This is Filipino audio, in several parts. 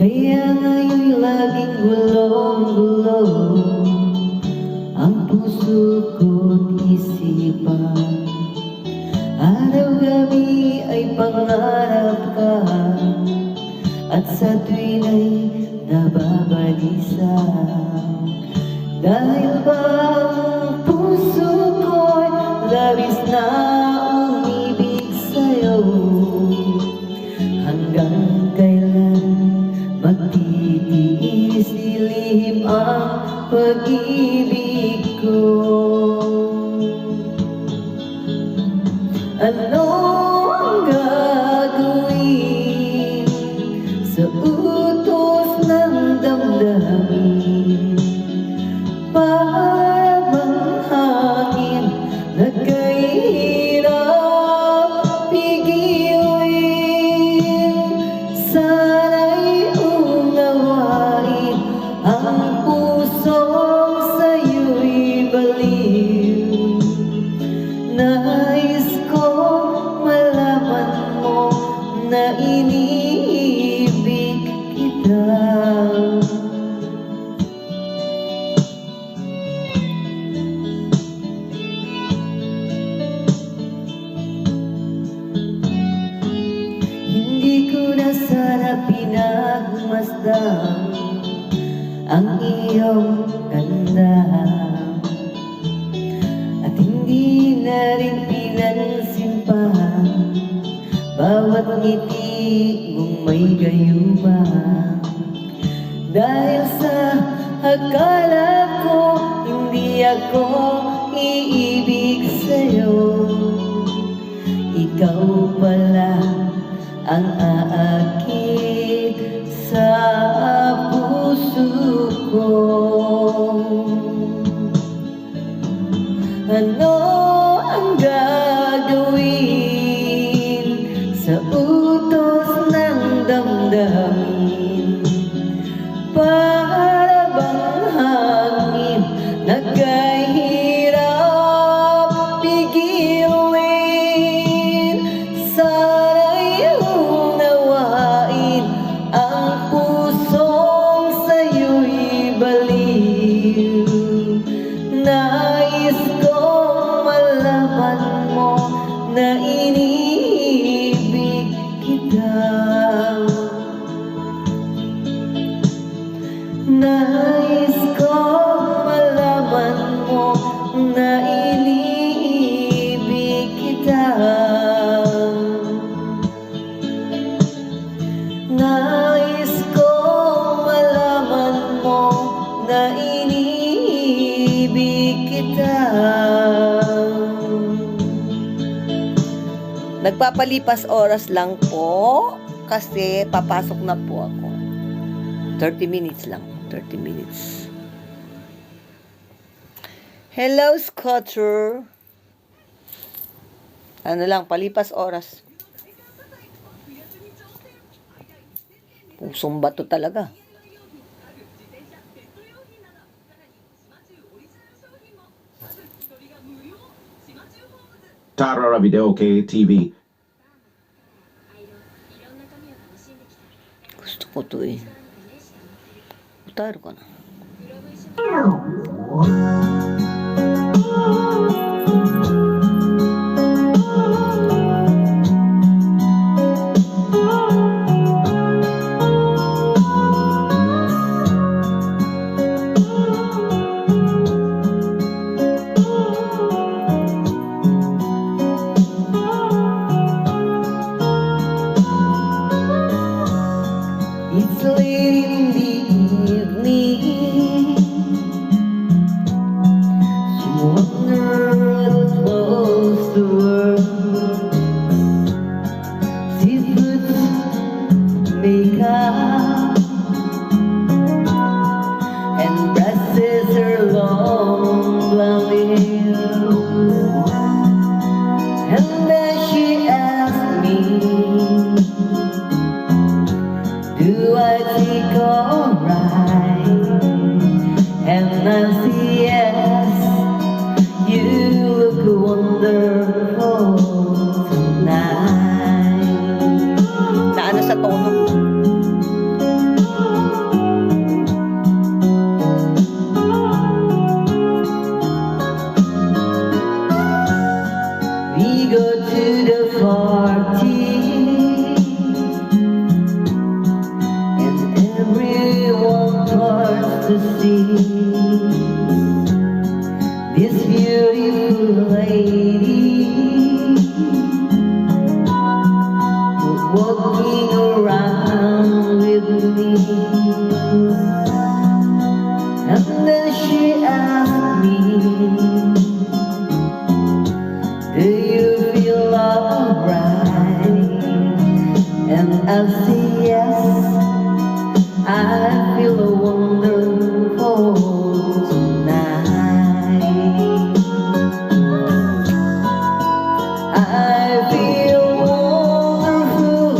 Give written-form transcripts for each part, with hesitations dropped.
Kaya nga'yo'y laging gulong-gulong ang puso ko't isipan. Araw-gabi ay pangarap ka, at sa tuwin ay nababalisa. Dahil ba ang puso ko'y labis na umibig sa'yo? Hanggang kailan magtitiis dilihim ang pag-ibig ko? Ano ang gagawin sa utos ng damdamin? Para bang hangin na kahirap pigilin? Sana'y unawain ang pusong sa'yo'y baliw. Nais kong malaman mo na iniibig kita. Hindi ko na sana pinagmasdan ang iyong ganda, at hindi na rin pinansin pa bawat ngiti mong may gayuma. Dahil sa akala ko hindi ako iibig sa'yo, ikaw pala ang aakit sa puso ko. Ano ang gagawin sa utos ng damdamin? Para bang hangin na kahirap pigilin? Sana'y unawain ang pusong sa'yo'y baliw. Nais kong malaman mo na iniibig kita. Nais kong malaman mo na iniibig kita. Nais kong malaman mo na iniibig kita. Nagpapalipas oras lang po kasi papasok na po ako. 30 minutes lang. 30 minutes. Hello, Scotter. Ano lang, palipas oras. Pusong bato talaga. Tarara Video KTV. Gusto ko to eh. Utaro ka na. It's late in the evening. You wonder what close to work. She puts makeup and brushes her long blonde hair. And then she asks me, do I take alright? And I say yes. You look wonderful tonight. Na ano sa tono? I feel wonderful tonight. I feel wonderful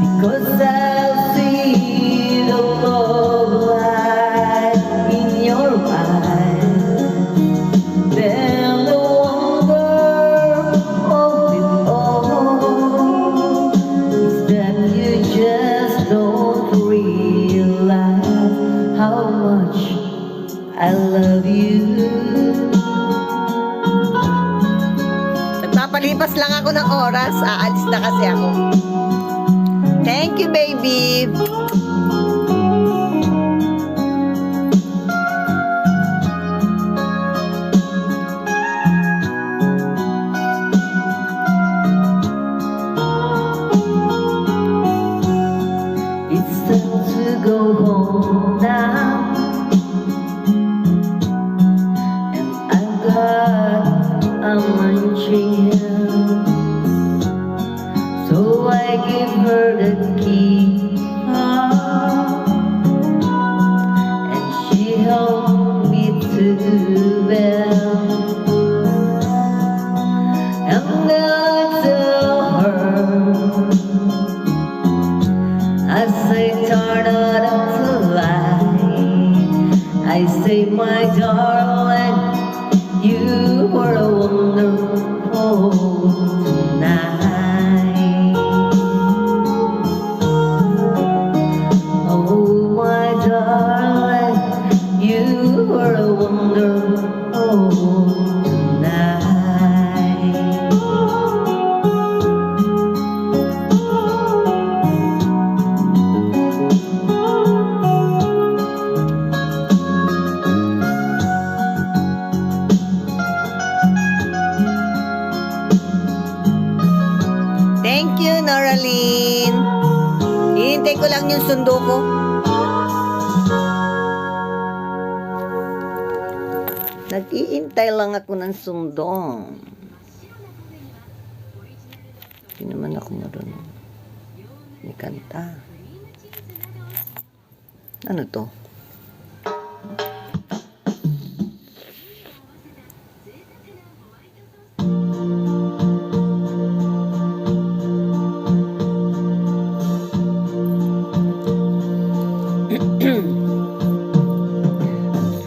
because I see the love light in your eyes. Then the wonder of it all is that you just don't realize how much I love you. Nagpapalipas lang ako ng oras. Aalis na kasi ako. Thank you, baby. It's time to go home now. And I've got a munching hand. So I give her the key, and she helped me to bed. And then I tell her, as I turn out the light, I say, my darling, you were wonderful tonight. Oh, my darling, you were wonderful tonight. Thank you, Noraline. Hihintay ko lang yung sundo ko. Nag-iintay lang ako ng sundo. Hindi naman ako marunong ikanta. Ano to?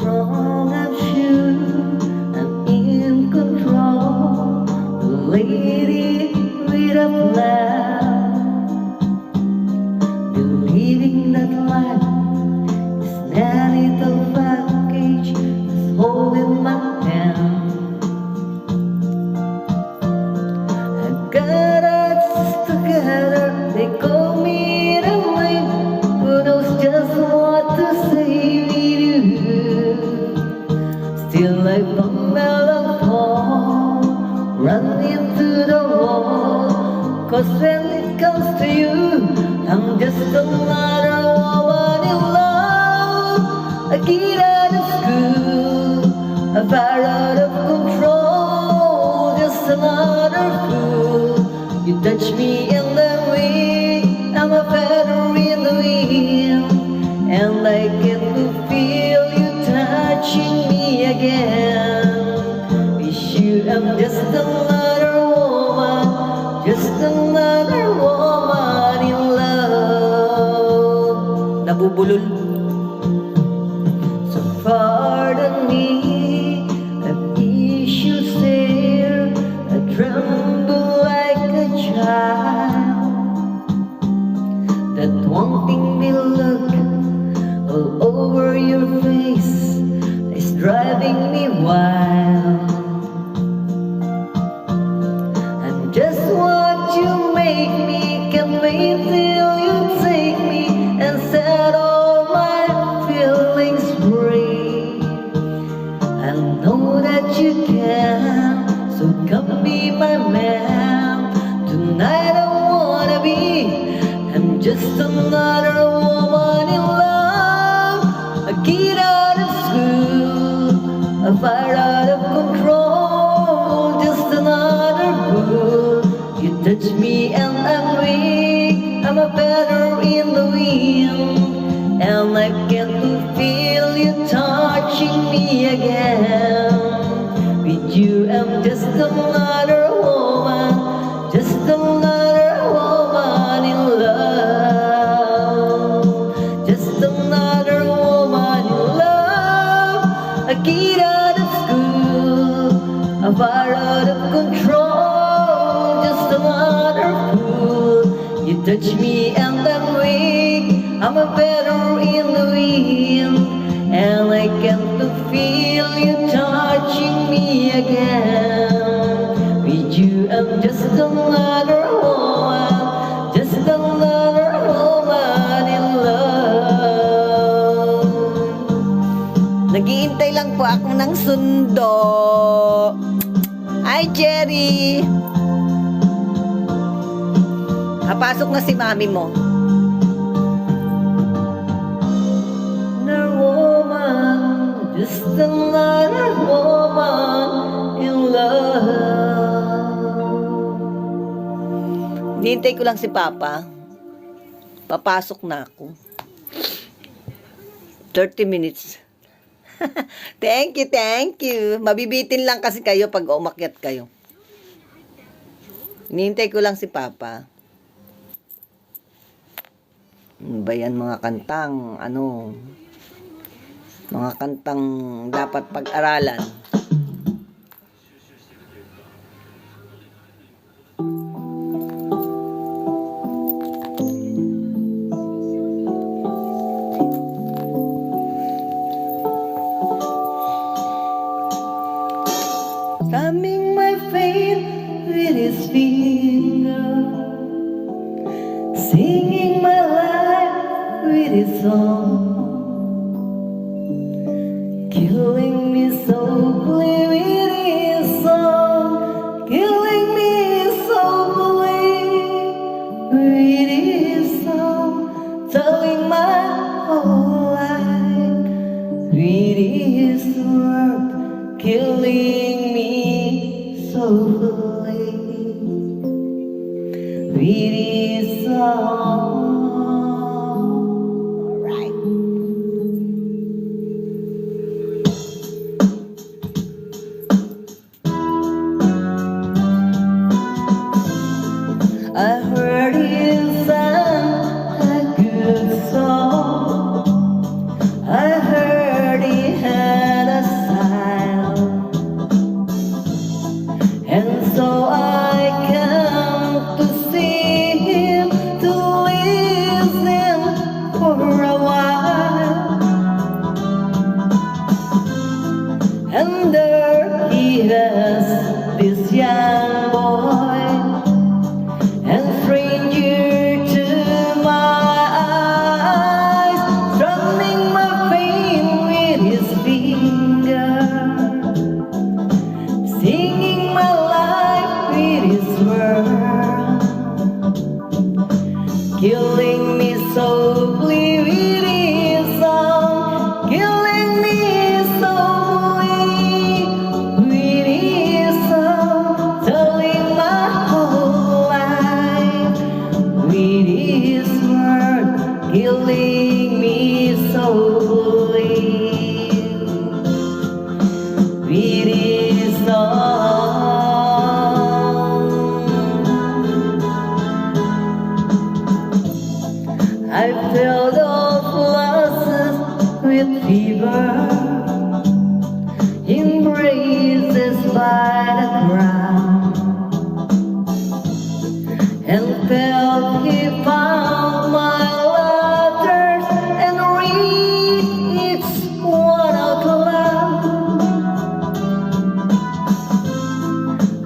Strong as you, I'm in control. The lady with a plan, believing that life is a little package that's holding my hand. I got us together, they call me the wind, who knows just what to say to you. Still I bumble and fall, run into the wall, 'cause when it comes to you, I'm just another woman in love. I get out of school, I fire out of control, just another fool. You touch me in the wind, I'm a feather in the wind, and I get to feel you touching me again. Wish you I'm just another woman, just another woman in love. Nabubulol. So pardon me, an issue there, I tremble like a child. That wanting me look all over your face is driving me wild. And just what you make me can't wait till you take me and set all my feelings free. I know that you can, so come be my man. Tonight I wanna be, I'm just another woman in love. I get out of school, I fire out of control, just another fool. You touch me and I'm weak, I'm a better feather in the wind, and I get to feel you touching me again. With you, I'm just another woman, just another woman in love, just another woman in love. A kid out of school, a far out of control, just another fool. You touch me and I'm weak, I'm a feather in the wind, and I get to feel you touching me again. With you, I'm just another woman, just another woman in love. Naghihintay lang po ako ng sundo. Hi, Jerry! Papasok na si mami mo. Another woman, just another woman in love. Hinihintay ko lang si Papa. Papasok na ako. 30 minutes. Thank you, thank you. Mabibitin lang kasi kayo pag umakyat kayo. Hinihintay ko lang si Papa. Ano ba yan, mga kantang, mga kantang dapat pag-aralan. Strumming my faith with his finger, singing my life with his song, killing me softly with his song, killing me softly with his song, telling my whole life with his word, killing me softly with his song. Alright. I heard he sang a good song. I heard he had a style, and so I came to see him, to listen for a while. And there he has this young boy, and stranger to my eyes, strumming my pain with his finger, singing my life with his word, killing me softly with his song, killing me softly with his song, telling my whole life with his word, killing me softly with his song. I felt all losses with fever, embraces by the ground, and felt he found my letters and read each one out loud.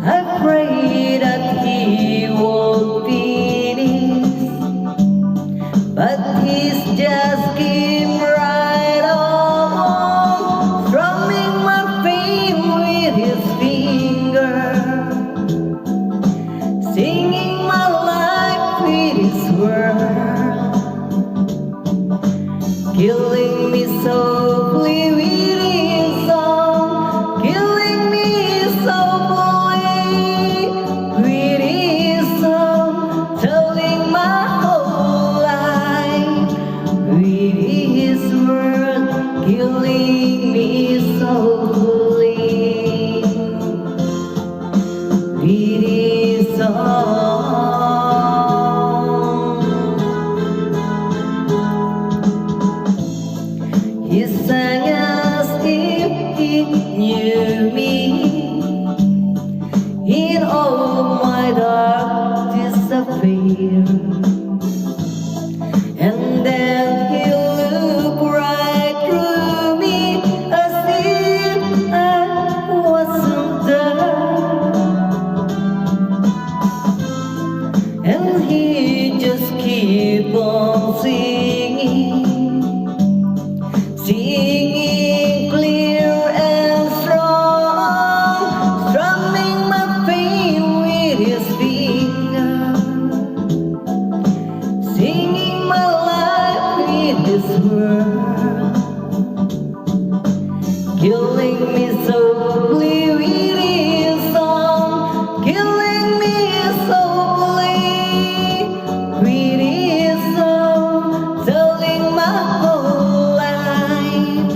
I pray that he won't finish, but he's just came right on, strumming my pain with his finger, singing my life with his word, killing me softly with his song, killing me softly with his song, telling my whole life on singing, singing clear and strong, strumming my pain with his finger, singing my life with his word, killing me softly with his song, killing me softly with his song, telling my whole life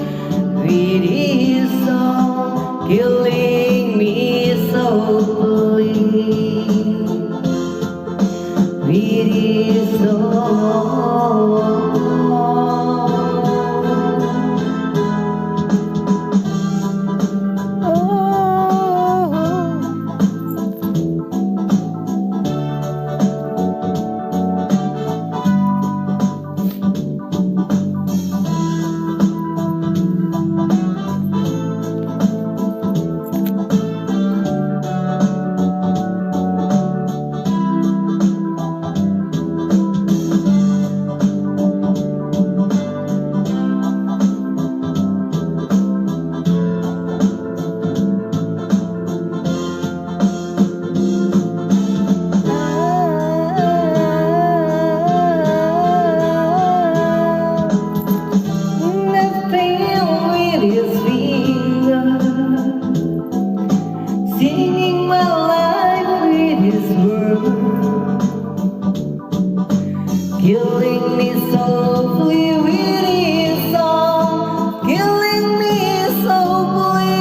with his song, killing me softly with his song. Singing my life with his word, killing me softly with his song, killing me softly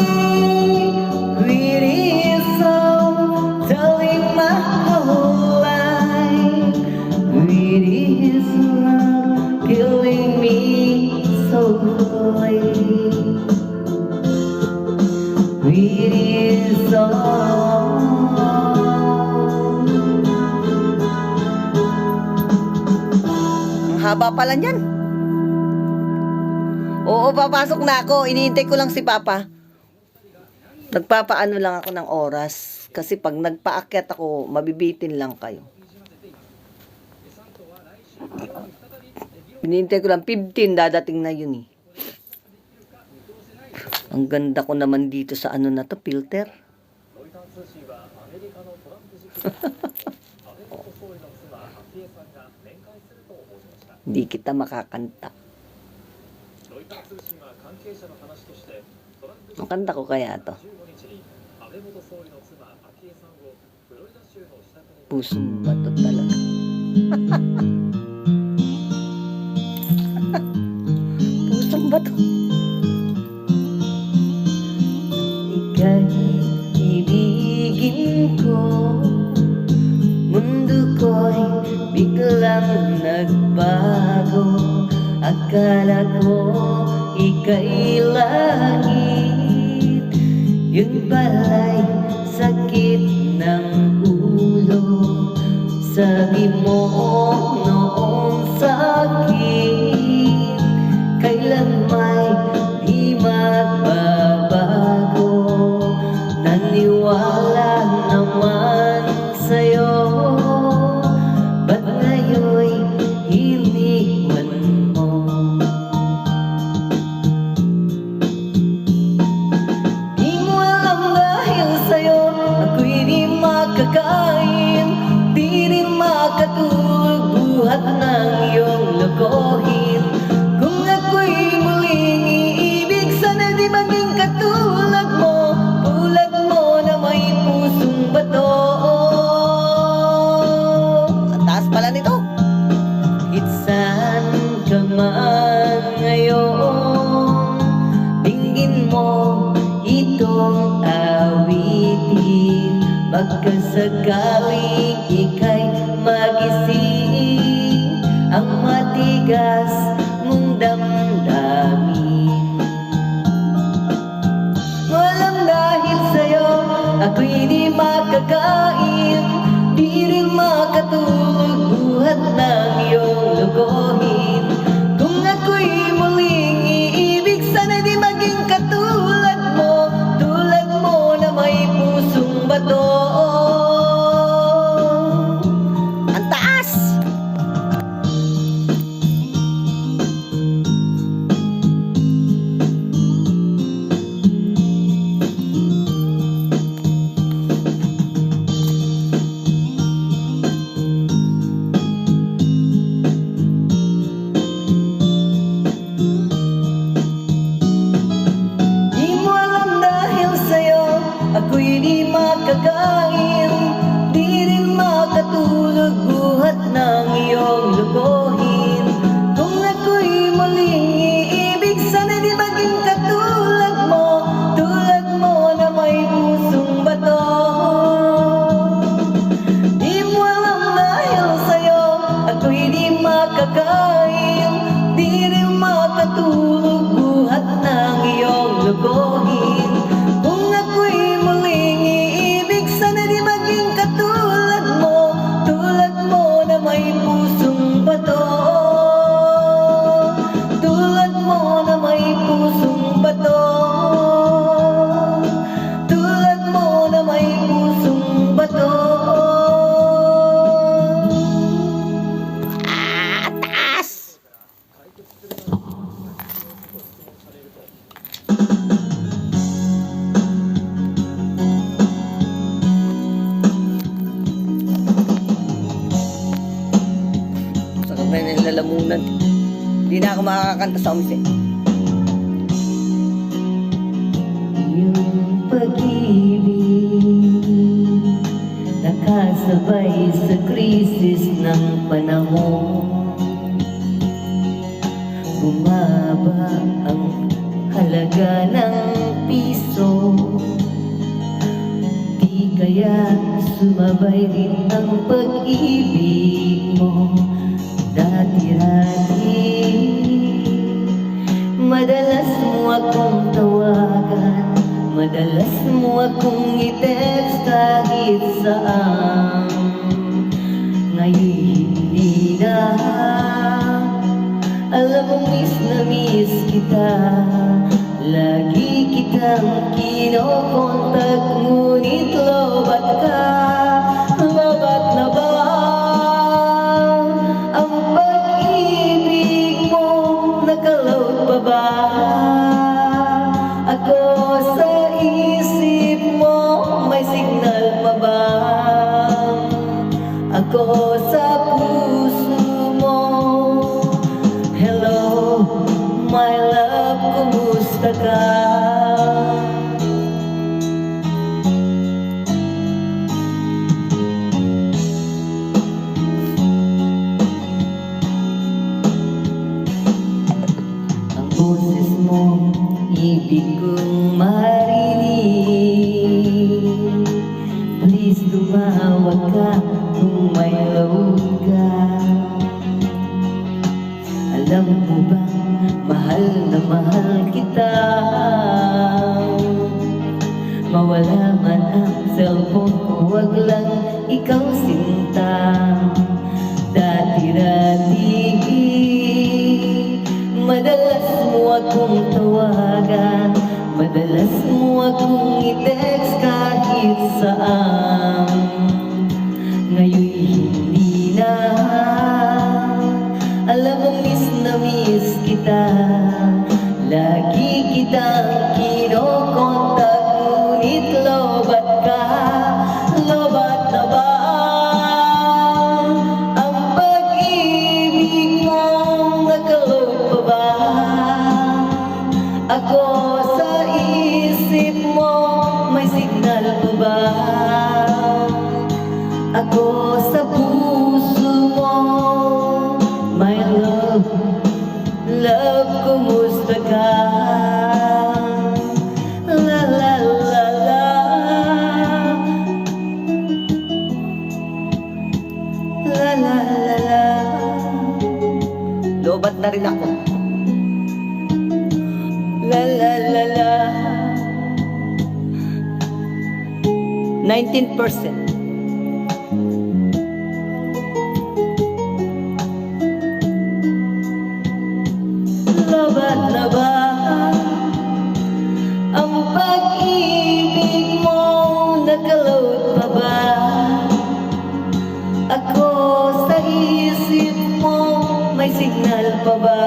with his song, telling my whole life with his song, killing me softly with his song. Ang haba pala niyan. Oo, papasok na ako. Iniintay ko lang si Papa. Nagpapaano lang ako ng oras. Kasi pag nagpaakyat ako, mabibitin lang kayo. Iniintay ko lang 15, dadating na yun eh. Ang ganda ko naman dito sa ano na to, filter. Hindi kita makakanta. Ang kanta ko kaya to. Pusong bato talaga. Pusong bato. Ika'y ibigin ko, mundo ko'y biglang nagbago. Akala ko ika'y langit, yun pala'y sakit ng ulo. Sabi mo noong sa'kin, kailan may di magbabago. Naniwala naman sa'yo, ba't ngayon'y iniwan mo? Di mo alam dahil sa'yo ako'y di makakain, di rin makatulog buhat ng iyong lokohin. Kung ako'y muling iibig, sana di maging katulad mo, tulad mo na may pusong bato. Ang taas pala nito. Saan ka man ngayon, tingin mo itong awitin. Baka sakaling ika'y magising ang matigas mong damdamin. Walang dahil sa'yo ako'y di makakain, di rin makatulog buhat ng iyong lokohin. Kung ako'y muling iibig, sana di maging katulad mo, tulad mo na may pusong bato. Ang taas. lokohin. Kung ako'y muling iibig, sana di maging katulad mo na may pusong bato. Tulad mo na may pusong bato. Tulad mo na may pusong bato. Taas! Sakit na yung lalamunan. Hindi na ako makakakanta sa umis eh. Yung pag-ibig nakasabay sa krisis ng panahon. Bumaba ang halaga ng piso. Di kaya sumabay rin ang pag-ibig mo. Dati-dati madalas mo akong tawagan, madalas mo akong i-text kahit saan. Ngayon hindi na, alam mo miss na miss kita. Lagi kitang kinokontak, ngunit lobat ka. Lobat na ba ang pag-ibig mo? Nakaload pa ba ako sa isip mo? May signal pa ba ako sa puso mo? Hello, my love, kumusta ka? Ang boses mo, ibig kong marinig. Please tumawag ka kung may load ka. Alam mo ba, mahal na mahal kita. Mawala man ang cellphone ko, wag lang ikaw sinta. Dati-dati madalas mo akong tawagan, madalas mo akong i-text kahit saan. Ngayon hindi na, alam mo miss na miss kita. Lagi kitang kinokontak, ngunit lobat ka. Lobat na ba ang pag-ibig mo? Nakaload pa ba ako sa isip mo? May signal pa ba ako sa puso mo? My love, love, kumusta ka? La la la la, la la la la. Lobat na rin ako. La la la la. 19%. Lobat na ba ang pag-ibig mo? Nakaload pa ba ako sa isip mo? May signal pa ba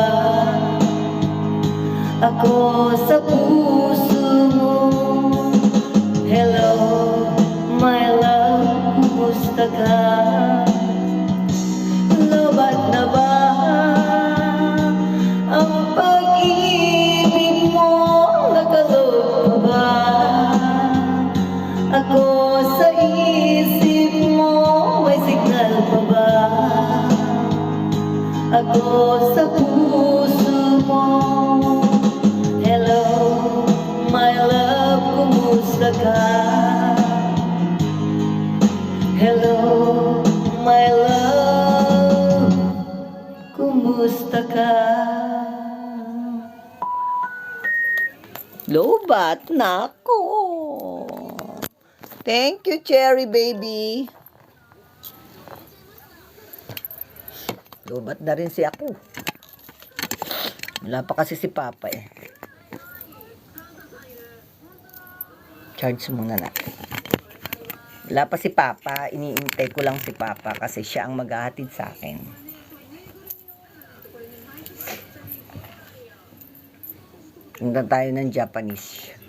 ako sa puso mo? Hello, my love, kumusta ka? Lobat na ba ang pag-ibig mo? Nakaload pa ba ako sa isip mo? May signal pa ba ako sa puso mo? Hello, my love, kumusta ka? Hello, my love, kumusta ka? Lobat, nako. Thank you, Cherry Baby. Lobat na rin si ako. Wala pa kasi si Papa eh. Charge muna natin. Wala pa si Papa. Iniintay ko lang si Papa kasi siya ang maghahatid sa akin. Tingnan tayo ng Japanese.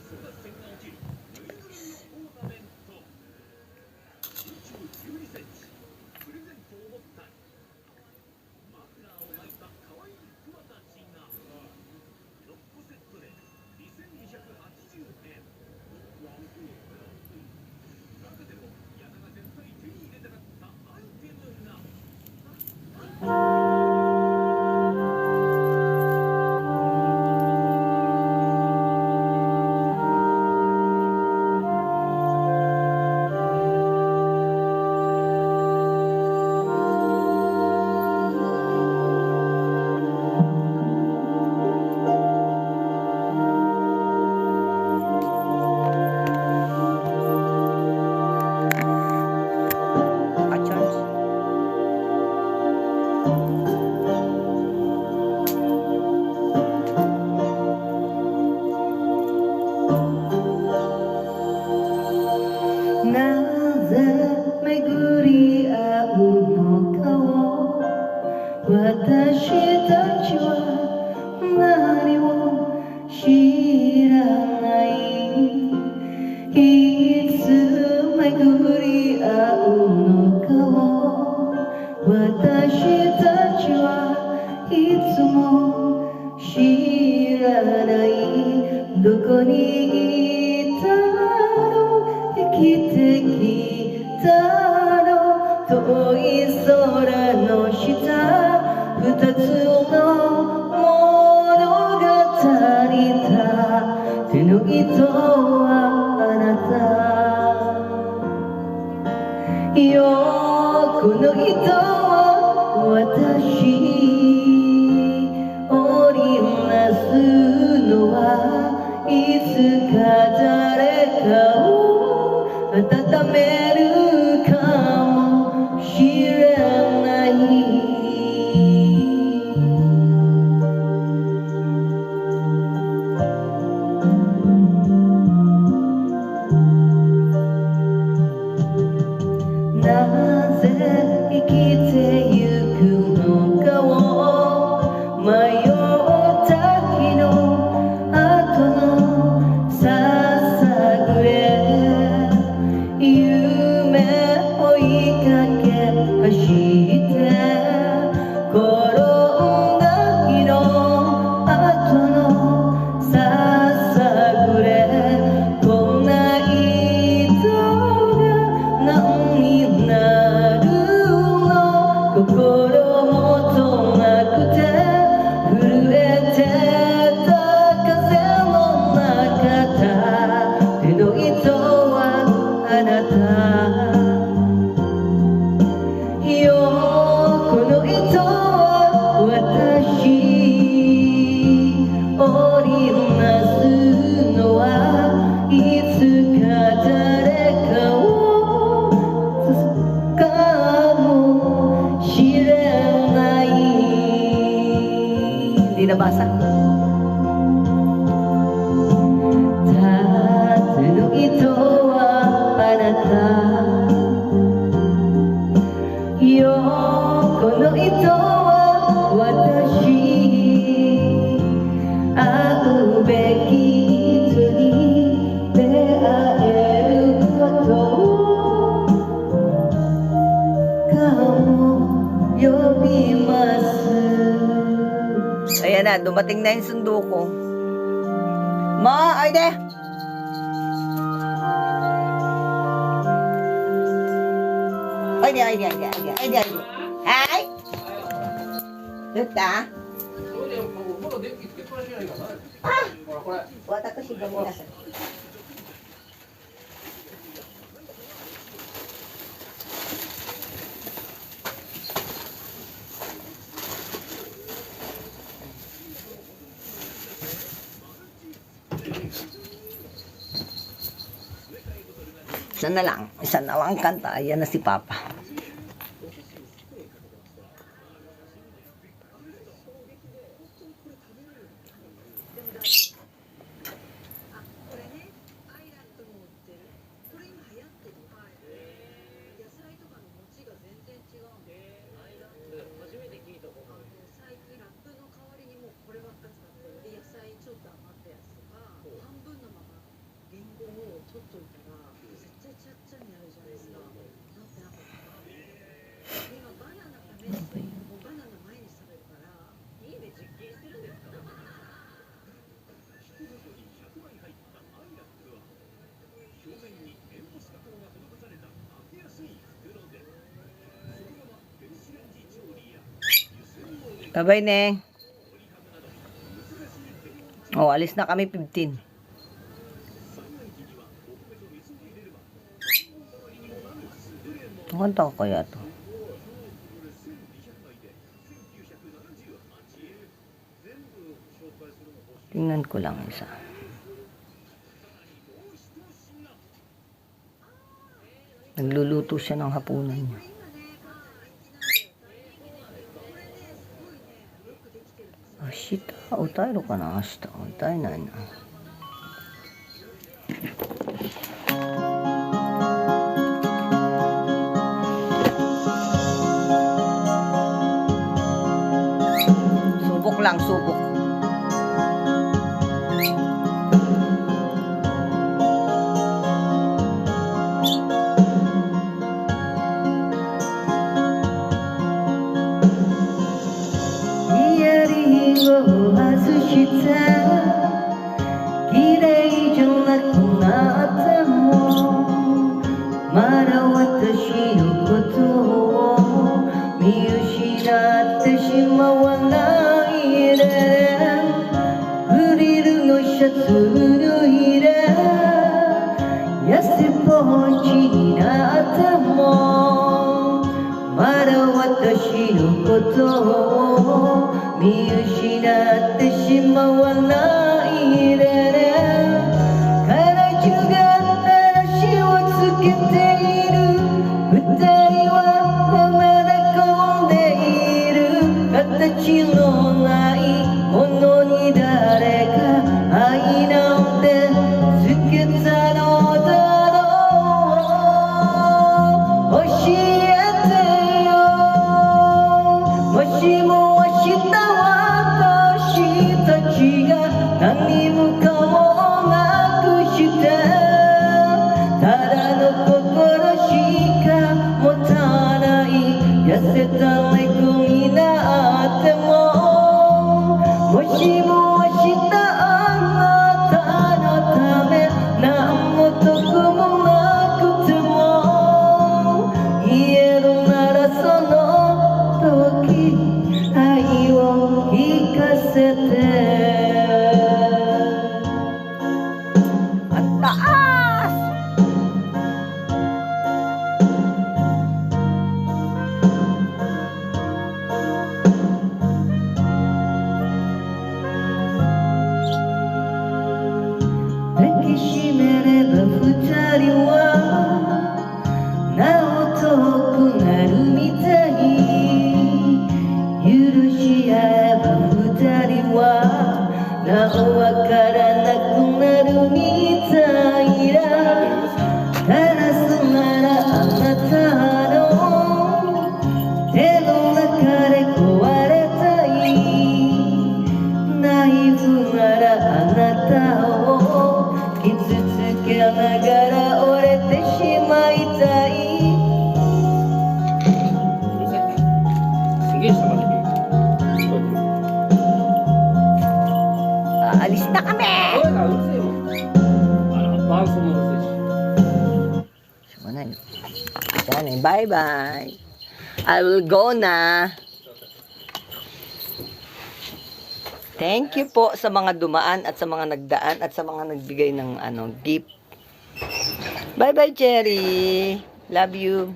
Ayan na, dumating na yung sundo ko. Ma, ay de! Ay de, ay de, ay de, ay de, ay de, ay de. Ay! Luta? Ah! Watashi ga minasai. Isa na lang kanta. Ayan na si Papa. Bye-bye, Neng. Oh, alis na kami 15. Ang kanta ko kaya to. Tingnan ko lang isa. Nagluluto siya ng hapunan niya. Ashita, utairo ka na, ashita. Utai na na. Subok lang, subok. Alis na kami! Bye-bye. I will go na. Thank you po sa mga dumaan at sa mga nagdaan at sa mga nagbigay ng gift. Bye-bye, Cherry. Love you.